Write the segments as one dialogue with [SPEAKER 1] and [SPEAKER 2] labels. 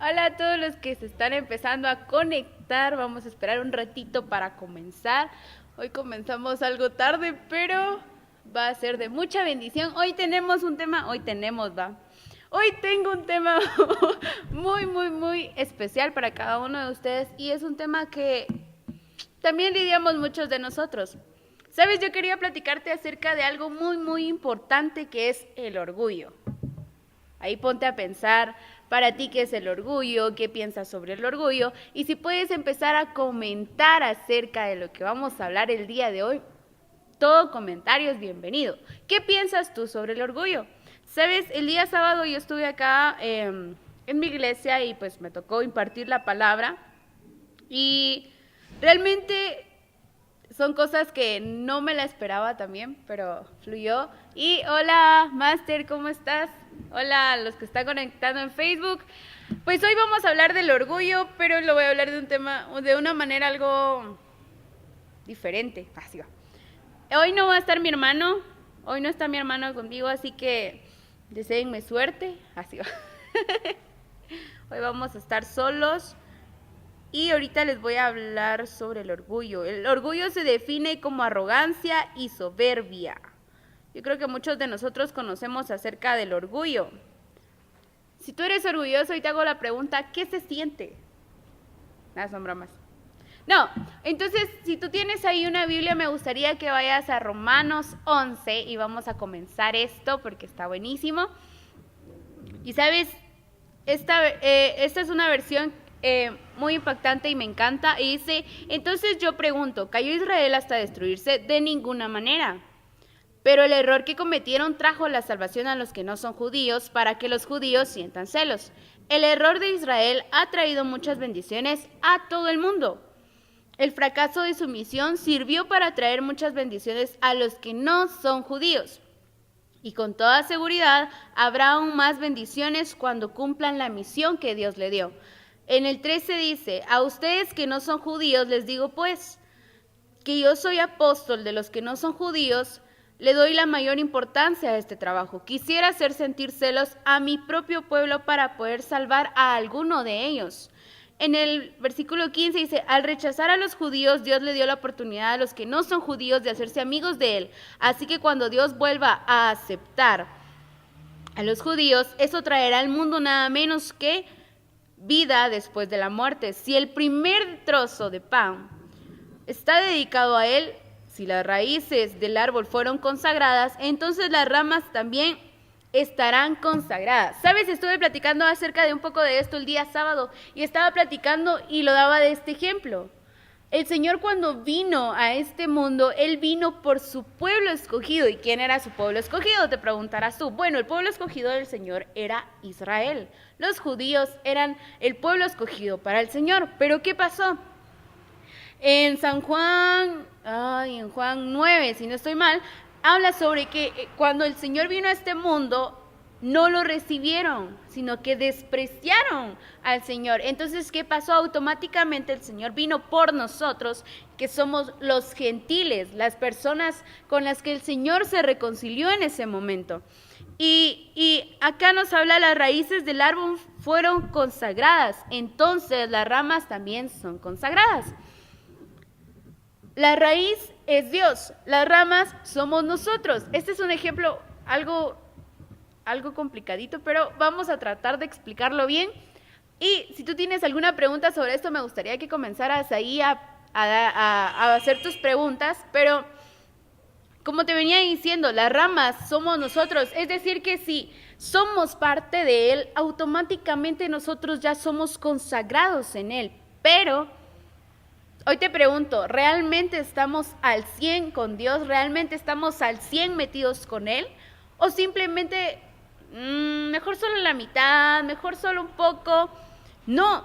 [SPEAKER 1] Hola a todos los que se están empezando a conectar. Vamos a esperar un ratito para comenzar. Hoy comenzamos algo tarde, pero va a ser de mucha bendición. Hoy tengo un tema muy especial para cada uno de ustedes y es un tema que también lidiamos muchos de nosotros. Sabes, yo quería platicarte acerca de algo muy importante que es el orgullo. Ahí ponte a pensar para ti qué es el orgullo, qué piensas sobre el orgullo y si puedes empezar a comentar acerca de lo que vamos a hablar el día de hoy, todo comentario es bienvenido. ¿Qué piensas tú sobre el orgullo? Sabes, el día sábado yo estuve acá en mi iglesia y pues me tocó impartir la palabra y realmente son cosas que no me la esperaba también, pero fluyó. Y hola, Master, ¿cómo estás? Hola a los que están conectando en Facebook. Pues hoy vamos a hablar del orgullo, pero lo voy a hablar de un tema, de una manera algo diferente. Así va. Hoy no va a estar mi hermano, hoy no está mi hermano conmigo, así que deséenme suerte. Así va. Hoy vamos a estar solos. Y ahorita les voy a hablar sobre el orgullo. El orgullo se define como arrogancia y soberbia. Yo creo que muchos de nosotros conocemos acerca del orgullo. Si tú eres orgulloso y te hago la pregunta, ¿qué se siente? Nada, son bromas. No, entonces si tú tienes ahí una Biblia, me gustaría que vayas a Romanos 11 y vamos a comenzar esto porque está buenísimo. Y sabes, esta es una versión muy impactante y me encanta, y dice: entonces yo pregunto, ¿cayó Israel hasta destruirse? De ninguna manera, pero el error que cometieron trajo la salvación a los que no son judíos para que los judíos sientan celos. El error de Israel ha traído muchas bendiciones a todo el mundo. El fracaso de su misión sirvió para traer muchas bendiciones a los que no son judíos. Y con toda seguridad habrá aún más bendiciones cuando cumplan la misión que Dios le dio. En el 13 dice: a ustedes que no son judíos les digo pues, que yo soy apóstol de los que no son judíos, le doy la mayor importancia a este trabajo. Quisiera hacer sentir celos a mi propio pueblo para poder salvar a alguno de ellos. En el versículo 15 dice: al rechazar a los judíos, Dios le dio la oportunidad a los que no son judíos de hacerse amigos de él. Así que cuando Dios vuelva a aceptar a los judíos, eso traerá al mundo nada menos que vida después de la muerte. Si el primer trozo de pan está dedicado a él, si las raíces del árbol fueron consagradas, entonces las ramas también estarán consagradas. ¿Sabes? Estuve platicando acerca de un poco de esto el día sábado y estaba platicando y lo daba de este ejemplo. El Señor, cuando vino a este mundo, Él vino por su pueblo escogido. ¿Y quién era su pueblo escogido? Te preguntarás tú. Bueno, el pueblo escogido del Señor era Israel. Los judíos eran el pueblo escogido para el Señor. ¿Pero qué pasó? En en Juan 9, si no estoy mal, habla sobre que cuando el Señor vino a este mundo, no lo recibieron, sino que despreciaron al Señor. Entonces, ¿qué pasó? Automáticamente el Señor vino por nosotros, que somos los gentiles, las personas con las que el Señor se reconcilió en ese momento. Y acá nos habla: las raíces del árbol fueron consagradas, entonces las ramas también son consagradas. La raíz es Dios, las ramas somos nosotros. Este es un ejemplo algo complicadito, pero vamos a tratar de explicarlo bien. Y si tú tienes alguna pregunta sobre esto, me gustaría que comenzaras ahí a hacer tus preguntas, pero como te venía diciendo, las ramas somos nosotros, es decir que si somos parte de Él, automáticamente nosotros ya somos consagrados en Él. Pero hoy te pregunto, ¿realmente estamos al 100 con Dios? ¿Realmente estamos al 100 metidos con Él? ¿O simplemente mejor solo la mitad, mejor solo un poco? No,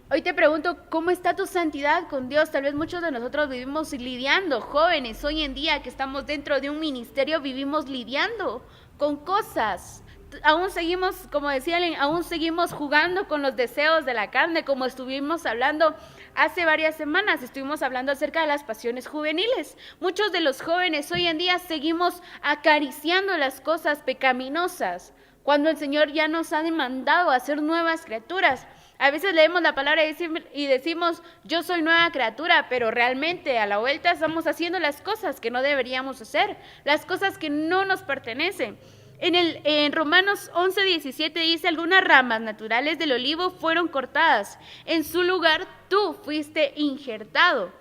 [SPEAKER 1] hoy te pregunto, ¿cómo está tu santidad con Dios? Tal vez muchos de nosotros vivimos lidiando, jóvenes, hoy en día que estamos dentro de un ministerio, vivimos lidiando con cosas. Aún seguimos, como decía Ellen, aún seguimos jugando con los deseos de la carne, como estuvimos hablando hace varias semanas, estuvimos hablando acerca de las pasiones juveniles. Muchos de los jóvenes hoy en día seguimos acariciando las cosas pecaminosas, cuando el Señor ya nos ha demandado a ser nuevas criaturas. A veces leemos la palabra y decimos, yo soy nueva criatura, pero realmente a la vuelta estamos haciendo las cosas que no deberíamos hacer, las cosas que no nos pertenecen. En Romanos 11:17 dice, algunas ramas naturales del olivo fueron cortadas. En su lugar tú fuiste injertado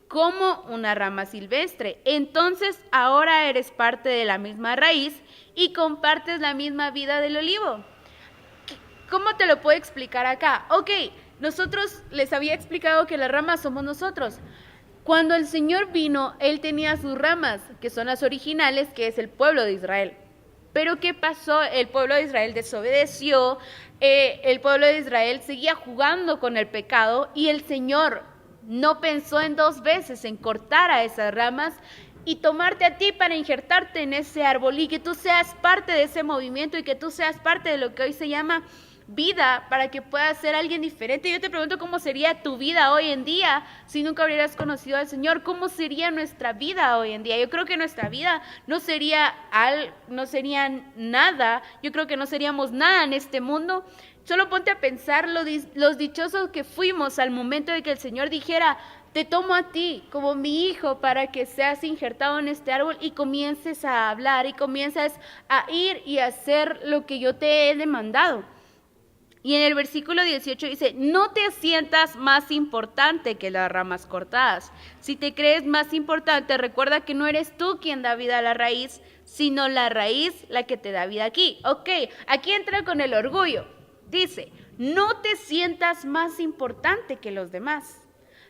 [SPEAKER 1] como una rama silvestre. Entonces ahora eres parte de la misma raíz y compartes la misma vida del olivo. ¿Cómo te lo puedo explicar acá? Ok, nosotros les había explicado que las ramas somos nosotros. Cuando el Señor vino, Él tenía sus ramas, que son las originales, que es el pueblo de Israel. Pero ¿qué pasó? El pueblo de Israel desobedeció, el pueblo de Israel seguía jugando con el pecado y el Señor no pensó en 2 veces en cortar a esas ramas y tomarte a ti para injertarte en ese árbol y que tú seas parte de ese movimiento y que tú seas parte de lo que hoy se llama vida para que puedas ser alguien diferente. Yo te pregunto cómo sería tu vida hoy en día si nunca hubieras conocido al Señor. ¿Cómo sería nuestra vida hoy en día? Yo creo que nuestra vida no sería nada. Yo creo que no seríamos nada en este mundo. Solo ponte a pensar los dichosos que fuimos al momento de que el Señor dijera, te tomo a ti como mi hijo para que seas injertado en este árbol y comiences a hablar y comiences a ir y a hacer lo que yo te he demandado. Y en el versículo 18 dice, no te sientas más importante que las ramas cortadas. Si te crees más importante, recuerda que no eres tú quien da vida a la raíz, sino la raíz la que te da vida aquí. Ok, aquí entra con el orgullo. Dice, no te sientas más importante que los demás.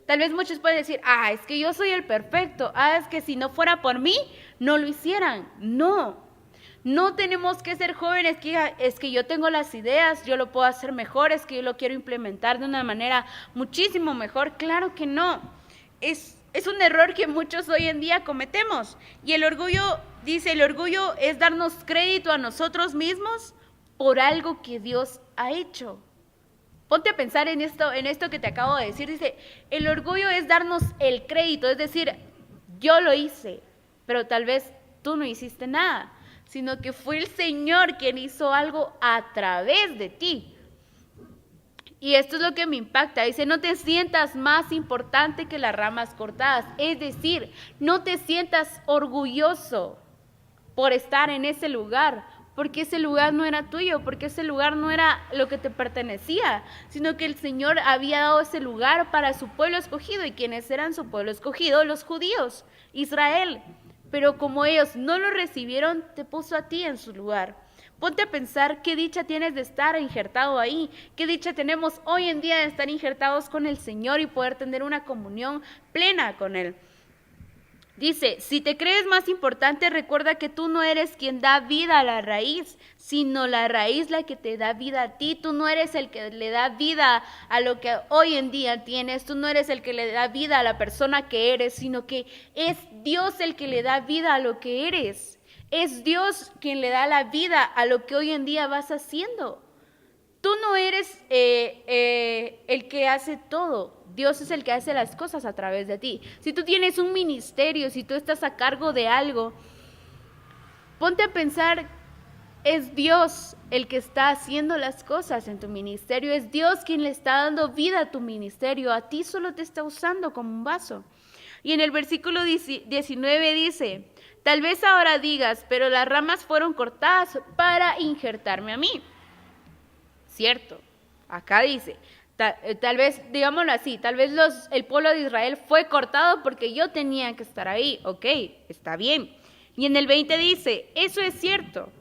[SPEAKER 1] Tal vez muchos pueden decir, es que yo soy el perfecto, es que si no fuera por mí, no lo hicieran. No tenemos que ser jóvenes que es que yo tengo las ideas, yo lo puedo hacer mejor, es que yo lo quiero implementar de una manera muchísimo mejor. Claro que no. Es un error que muchos hoy en día cometemos. Y el orgullo es darnos crédito a nosotros mismos por algo que Dios ha hecho. Ponte a pensar en esto que te acabo de decir. Dice, el orgullo es darnos el crédito, es decir, yo lo hice, pero tal vez tú no hiciste nada, sino que fue el Señor quien hizo algo a través de ti. Y esto es lo que me impacta. Dice, no te sientas más importante que las ramas cortadas. Es decir, no te sientas orgulloso por estar en ese lugar, porque ese lugar no era tuyo, porque ese lugar no era lo que te pertenecía, sino que el Señor había dado ese lugar para su pueblo escogido. ¿Y quiénes eran su pueblo escogido? Los judíos, Israel. Pero como ellos no lo recibieron, te puso a ti en su lugar. Ponte a pensar qué dicha tienes de estar injertado ahí, qué dicha tenemos hoy en día de estar injertados con el Señor y poder tener una comunión plena con Él. Dice, si te crees más importante, recuerda que tú no eres quien da vida a la raíz, sino la raíz la que te da vida a ti. Tú no eres el que le da vida a lo que hoy en día tienes, tú no eres el que le da vida a la persona que eres, sino que es Dios el que le da vida a lo que eres. Es Dios quien le da la vida a lo que hoy en día vas haciendo. Tú no eres el que hace todo. Dios es el que hace las cosas a través de ti. Si tú tienes un ministerio, si tú estás a cargo de algo, ponte a pensar, es Dios el que está haciendo las cosas en tu ministerio. Es Dios quien le está dando vida a tu ministerio. A ti solo te está usando como un vaso. Y en el versículo 19 dice, tal vez ahora digas, pero las ramas fueron cortadas para injertarme a mí. Cierto, acá dice, tal vez, digámoslo así, tal vez el pueblo de Israel fue cortado porque yo tenía que estar ahí. Ok, está bien. Y en el 20 dice, eso es cierto.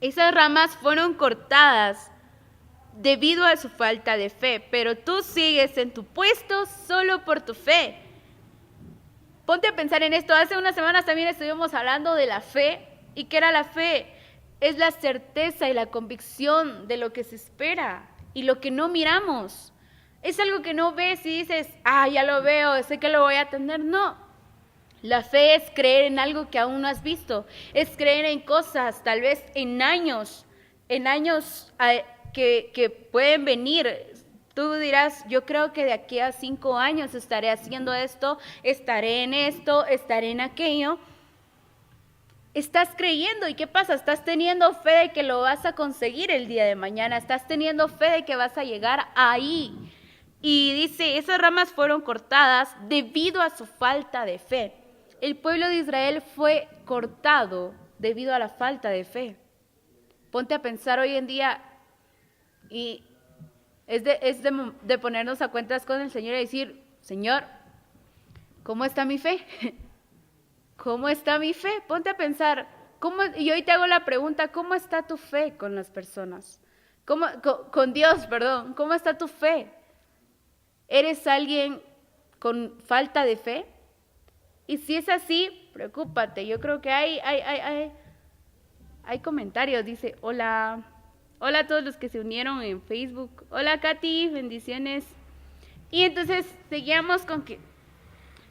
[SPEAKER 1] Esas ramas fueron cortadas debido a su falta de fe, pero tú sigues en tu puesto solo por tu fe. Ponte a pensar en esto. Hace unas semanas también estuvimos hablando de la fe. ¿Y qué era la fe? Es la certeza y la convicción de lo que se espera y lo que no miramos. Es algo que no ves y dices, ya lo veo, sé que lo voy a tener. No. La fe es creer en algo que aún no has visto. Es creer en cosas, tal vez en años que pueden venir. Tú dirás, yo creo que de aquí a 5 años estaré haciendo esto, estaré en aquello. estás creyendo. ¿Y qué pasa? Estás teniendo fe de que lo vas a conseguir el día de mañana. Estás teniendo fe de que vas a llegar ahí. Y dice, esas ramas fueron cortadas debido a su falta de fe. El pueblo de Israel fue cortado debido a la falta de fe. Ponte a pensar hoy en día, y es de ponernos a cuentas con el Señor y decir, Señor, ¿cómo está mi fe? ¿Cómo está mi fe? Ponte a pensar, y hoy te hago la pregunta, ¿cómo está tu fe con las personas? Con Dios, perdón, ¿cómo está tu fe? ¿Eres alguien con falta de fe? Y si es así, preocúpate. Yo creo que hay comentarios. Dice, hola a todos los que se unieron en Facebook. Hola Katy, bendiciones. Y entonces seguíamos con que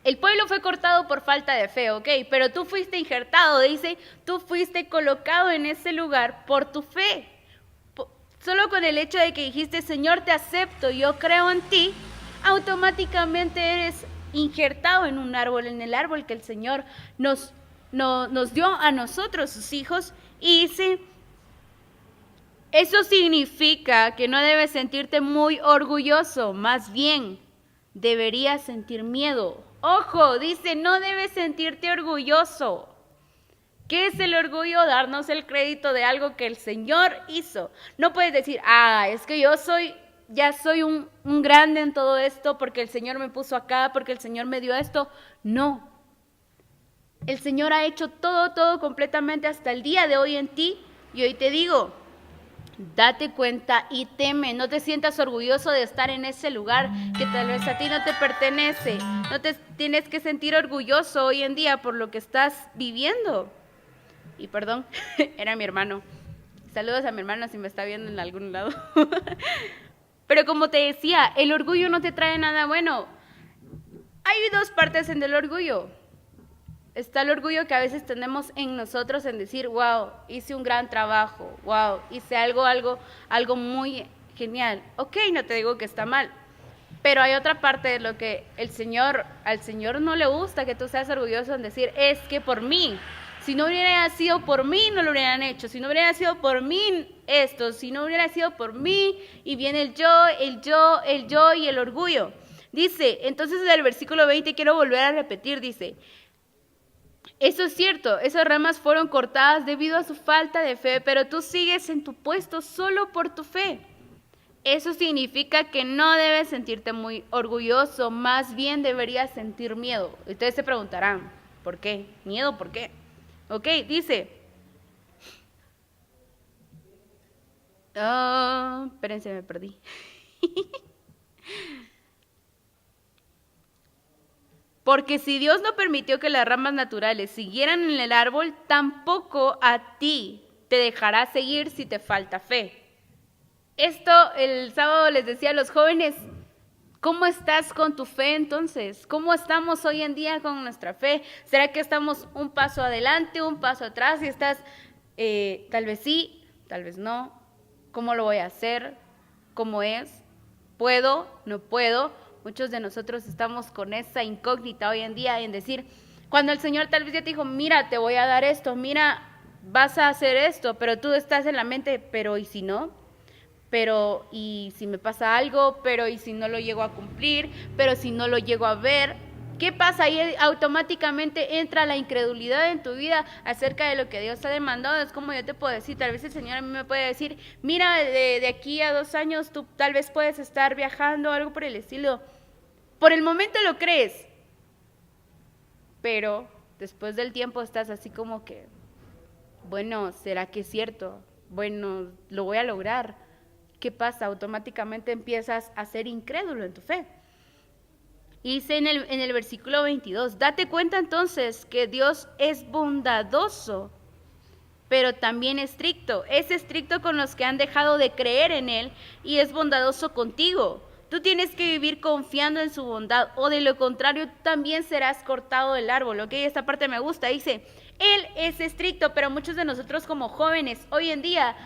[SPEAKER 1] el pueblo fue cortado por falta de fe, ¿ok? Pero tú fuiste injertado, dice, tú fuiste colocado en ese lugar por tu fe. Solo con el hecho de que dijiste, Señor, te acepto, yo creo en ti, automáticamente eres injertado en un árbol, en el árbol que el Señor nos dio a nosotros, sus hijos, y dice, eso significa que no debes sentirte muy orgulloso, más bien deberías sentir miedo. Ojo, dice, no debes sentirte orgulloso. ¿Qué es el orgullo? Darnos el crédito de algo que el Señor hizo. No puedes decir, es que yo ya soy un grande en todo esto porque el Señor me puso acá, porque el Señor me dio esto. No. El Señor ha hecho todo completamente hasta el día de hoy en ti. Y hoy te digo, date cuenta y teme. No te sientas orgulloso de estar en ese lugar que tal vez a ti no te pertenece. No te tienes que sentir orgulloso hoy en día por lo que estás viviendo. Y perdón, era mi hermano. Saludos a mi hermano si me está viendo en algún lado. Pero como te decía, el orgullo no te trae nada bueno. Hay dos partes en el orgullo. Está el orgullo que a veces tenemos en nosotros en decir, wow, hice un gran trabajo, wow, hice algo muy genial. Ok, no te digo que está mal, pero hay otra parte de lo que al Señor no le gusta que tú seas orgulloso en decir, es que por mí, si no hubiera sido por mí, no lo hubieran hecho, si no hubiera sido por mí esto, si no hubiera sido por mí, y viene el yo y el orgullo. Dice, entonces en el versículo 20 quiero volver a repetir, dice, eso es cierto, esas ramas fueron cortadas debido a su falta de fe, pero tú sigues en tu puesto solo por tu fe. Eso significa que no debes sentirte muy orgulloso, más bien deberías sentir miedo. Ustedes se preguntarán, ¿por qué? ¿Miedo por qué? Ok, dice. Espérense, me perdí. Porque si Dios no permitió que las ramas naturales siguieran en el árbol, tampoco a ti te dejará seguir si te falta fe. Esto el sábado les decía a los jóvenes, ¿cómo estás con tu fe entonces? ¿Cómo estamos hoy en día con nuestra fe? ¿Será que estamos un paso adelante, un paso atrás? Y estás, tal vez sí, tal vez no. ¿Cómo lo voy a hacer? ¿Cómo es? ¿Puedo? ¿No puedo? Muchos de nosotros estamos con esa incógnita hoy en día en decir, cuando el Señor tal vez ya te dijo, mira, te voy a dar esto, mira, vas a hacer esto, pero tú estás en la mente, pero ¿y si no? Pero ¿y si me pasa algo? Pero ¿y si no lo llego a cumplir? Pero si no lo llego a ver, ¿qué pasa? Ahí automáticamente entra la incredulidad en tu vida acerca de lo que Dios ha demandado. Es como yo te puedo decir, tal vez el Señor a mí me puede decir, mira, de aquí a 2 años tú tal vez puedes estar viajando, algo por el estilo. Por el momento lo crees, pero después del tiempo estás así como que, bueno, ¿será que es cierto? Bueno, lo voy a lograr. ¿Qué pasa? Automáticamente empiezas a ser incrédulo en tu fe. Y dice en el versículo 22, date cuenta entonces que Dios es bondadoso, pero también estricto. Es estricto con los que han dejado de creer en Él y es bondadoso contigo. Tú tienes que vivir confiando en su bondad, o de lo contrario también serás cortado del árbol. Ok, esta parte me gusta. Dice, Él es estricto, pero muchos de nosotros como jóvenes hoy en día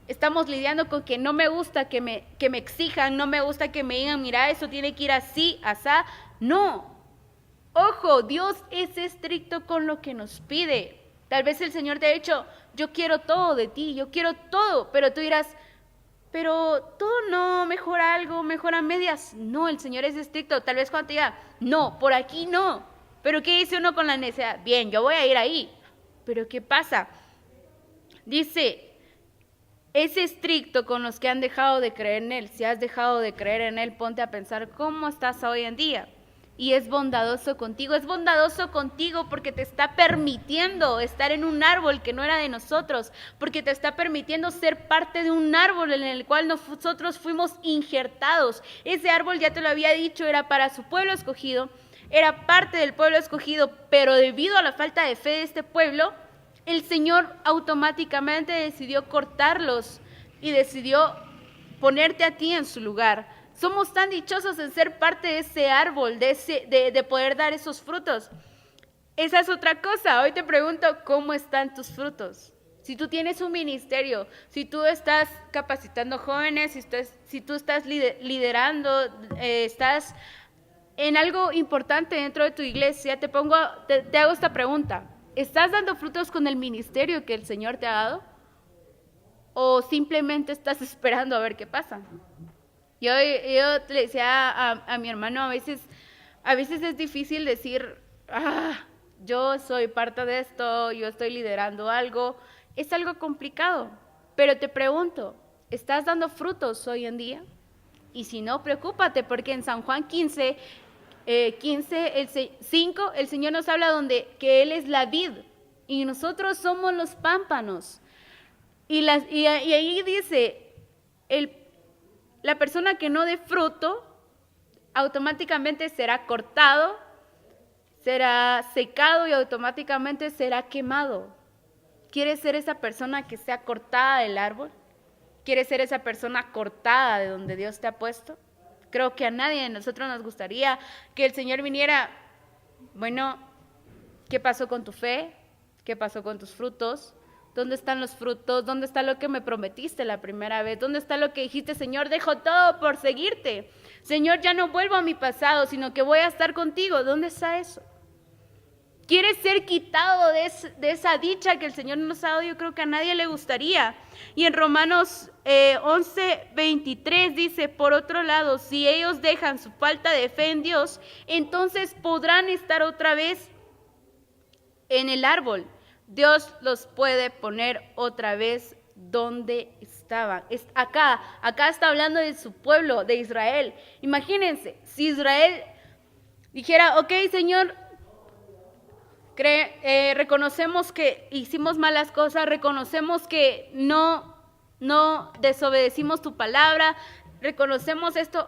[SPEAKER 1] estamos lidiando con que no me gusta que me exijan, no me gusta que me digan, mira, eso tiene que ir así, asá. No. Ojo, Dios es estricto con lo que nos pide. Tal vez el Señor te ha dicho, yo quiero todo de ti, yo quiero todo, pero tú dirás, pero todo no, mejor algo, mejor a medias. No, el Señor es estricto. Tal vez cuando te diga, no, por aquí no. Pero ¿qué dice uno con la necesidad? Bien, yo voy a ir ahí. Pero ¿qué pasa? Dice, es estricto con los que han dejado de creer en Él. Si has dejado de creer en Él, ponte a pensar cómo estás hoy en día. Y es bondadoso contigo porque te está permitiendo estar en un árbol que no era de nosotros, porque te está permitiendo ser parte de un árbol en el cual nosotros fuimos injertados. Ese árbol, ya te lo había dicho, era para su pueblo escogido, era parte del pueblo escogido, pero debido a la falta de fe de este pueblo, el Señor automáticamente decidió cortarlos y decidió ponerte a ti en su lugar. Somos tan dichosos en ser parte de ese árbol, de poder dar esos frutos. Esa es otra cosa. Hoy te pregunto, ¿cómo están tus frutos? Si tú tienes un ministerio, si tú estás capacitando jóvenes, si tú estás liderando, estás en algo importante dentro de tu iglesia, te hago esta pregunta. ¿Estás dando frutos con el ministerio que el Señor te ha dado? ¿O simplemente estás esperando a ver qué pasa? Yo le decía a mi hermano, a veces es difícil decir, yo soy parte de esto, yo estoy liderando algo. Es algo complicado, pero te pregunto, ¿estás dando frutos hoy en día? Y si no, preocúpate, porque en San Juan 15, 5, el Señor nos habla que Él es la vid y nosotros somos los pámpanos. Y ahí dice, la persona que no dé fruto automáticamente será cortado, será secado y automáticamente será quemado. ¿Quieres ser esa persona que sea cortada del árbol? ¿Quieres ser esa persona cortada de donde Dios te ha puesto? Creo que a nadie de nosotros nos gustaría que el Señor viniera, bueno, ¿qué pasó con tu fe? ¿Qué pasó con tus frutos? ¿Dónde están los frutos? ¿Dónde está lo que me prometiste la primera vez? ¿Dónde está lo que dijiste, Señor, dejo todo por seguirte? Señor, ya no vuelvo a mi pasado, sino que voy a estar contigo. ¿Dónde está eso? ¿Quieres ser quitado de esa dicha que el Señor nos ha dado? Yo creo que a nadie le gustaría. Y en Romanos 11:23 dice, por otro lado, si ellos dejan su falta de fe en Dios, entonces podrán estar otra vez en el árbol. Dios los puede poner otra vez donde estaban. Acá está hablando de su pueblo, de Israel. Imagínense, si Israel dijera, ok, Señor, reconocemos que hicimos malas cosas, reconocemos que no desobedecimos tu palabra, reconocemos esto,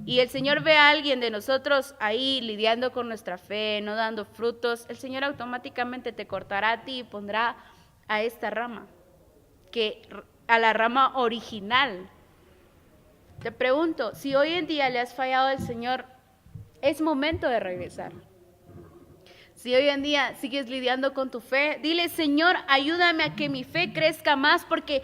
[SPEAKER 1] y el Señor ve a alguien de nosotros ahí lidiando con nuestra fe, no dando frutos, el Señor automáticamente te cortará a ti y pondrá a esta rama, a la rama original. Te pregunto, si hoy en día le has fallado al Señor, es momento de regresar. Si hoy en día sigues lidiando con tu fe, dile, Señor, ayúdame a que mi fe crezca más, porque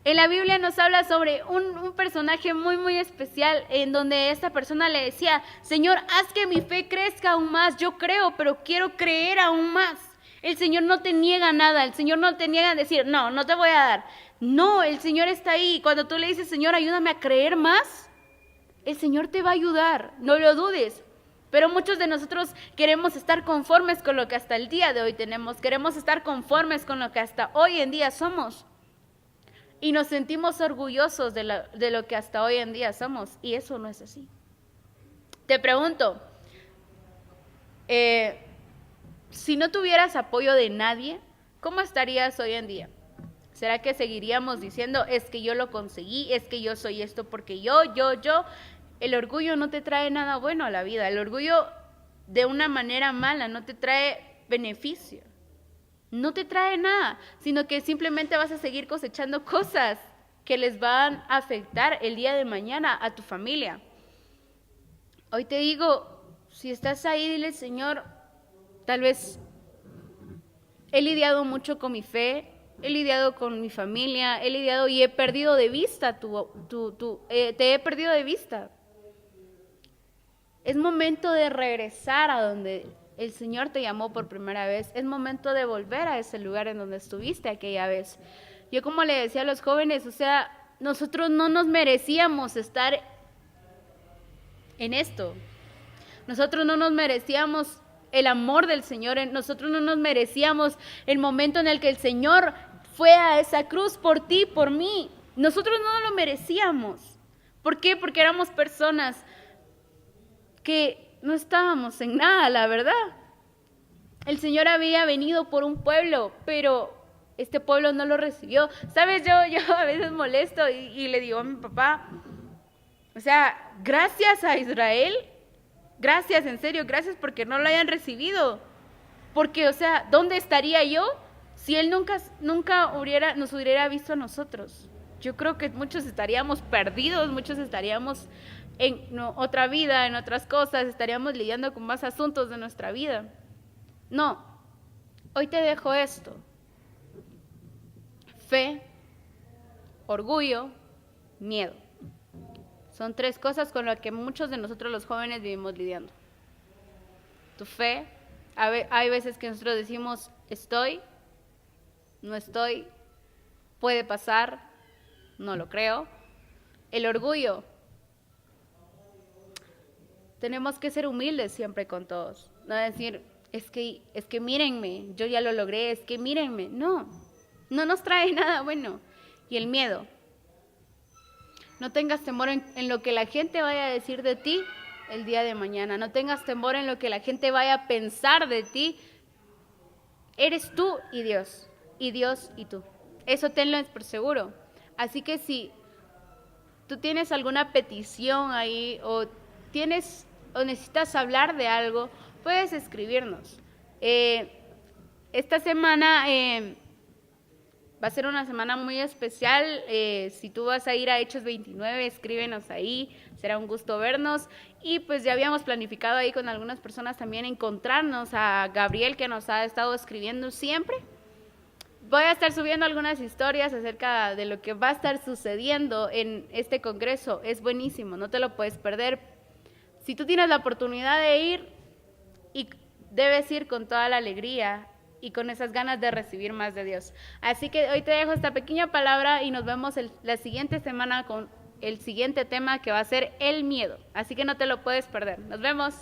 [SPEAKER 1] en la Biblia nos habla sobre un personaje muy, muy especial, en donde esta persona le decía, Señor, haz que mi fe crezca aún más. Yo creo, pero quiero creer aún más. El Señor no te niega nada, el Señor no te niega a decir, no te voy a dar. No, el Señor está ahí. Cuando tú le dices, Señor, ayúdame a creer más, el Señor te va a ayudar, no lo dudes. Pero muchos de nosotros queremos estar conformes con lo que hasta el día de hoy tenemos, queremos estar conformes con lo que hasta hoy en día somos. Y nos sentimos orgullosos de lo que hasta hoy en día somos. Y eso no es así. Te pregunto, si no tuvieras apoyo de nadie, ¿cómo estarías hoy en día? ¿Será que seguiríamos diciendo, es que yo lo conseguí, es que yo soy esto porque yo? El orgullo no te trae nada bueno a la vida. El orgullo de una manera mala no te trae beneficio. No te trae nada, sino que simplemente vas a seguir cosechando cosas que les van a afectar el día de mañana a tu familia. Hoy te digo, si estás ahí, dile, Señor, tal vez he lidiado mucho con mi fe, he lidiado con mi familia, he lidiado y he perdido de vista te he perdido de vista. Es momento de regresar a donde El Señor te llamó por primera vez. Es momento de volver a ese lugar en donde estuviste aquella vez. Yo como le decía a los jóvenes, o sea, nosotros no nos merecíamos estar en esto. Nosotros no nos merecíamos el amor del Señor. Nosotros no nos merecíamos el momento en el que el Señor fue a esa cruz por ti, por mí. Nosotros no lo merecíamos. ¿Por qué? Porque éramos personas que no estábamos en nada, la verdad. El Señor había venido por un pueblo, pero este pueblo no lo recibió. ¿Sabes? Yo a veces molesto y le digo a mi papá, o sea, gracias a Israel, gracias, en serio, gracias porque no lo hayan recibido. Porque, o sea, ¿dónde estaría yo si Él nunca nos hubiera visto a nosotros? Yo creo que muchos estaríamos perdidos, muchos estaríamos en otra vida, en otras cosas, estaríamos lidiando con más asuntos de nuestra vida. No, hoy te dejo esto. Fe, orgullo, miedo. Son 3 cosas con las que muchos de nosotros los jóvenes vivimos lidiando. Tu fe, hay veces que nosotros decimos, estoy, no estoy, puede pasar, no lo creo. El orgullo. Tenemos que ser humildes siempre con todos. No decir, es que mírenme, yo ya lo logré, es que mírenme. No nos trae nada bueno. Y el miedo. No tengas temor en lo que la gente vaya a decir de ti el día de mañana. No tengas temor en lo que la gente vaya a pensar de ti. Eres tú y Dios y tú. Eso tenlo por seguro. Así que si tú tienes alguna petición ahí o necesitas hablar de algo, puedes escribirnos. Esta semana va a ser una semana muy especial. Si tú vas a ir a Hechos 29, escríbenos ahí. Será un gusto vernos. Y pues ya habíamos planificado ahí con algunas personas también encontrarnos. A Gabriel, que nos ha estado escribiendo siempre. Voy a estar subiendo algunas historias acerca de lo que va a estar sucediendo en este congreso. Es buenísimo, no te lo puedes perder. Si tú tienes la oportunidad de ir, y debes ir con toda la alegría y con esas ganas de recibir más de Dios. Así que hoy te dejo esta pequeña palabra y nos vemos la siguiente semana con el siguiente tema, que va a ser el miedo. Así que no te lo puedes perder. Nos vemos.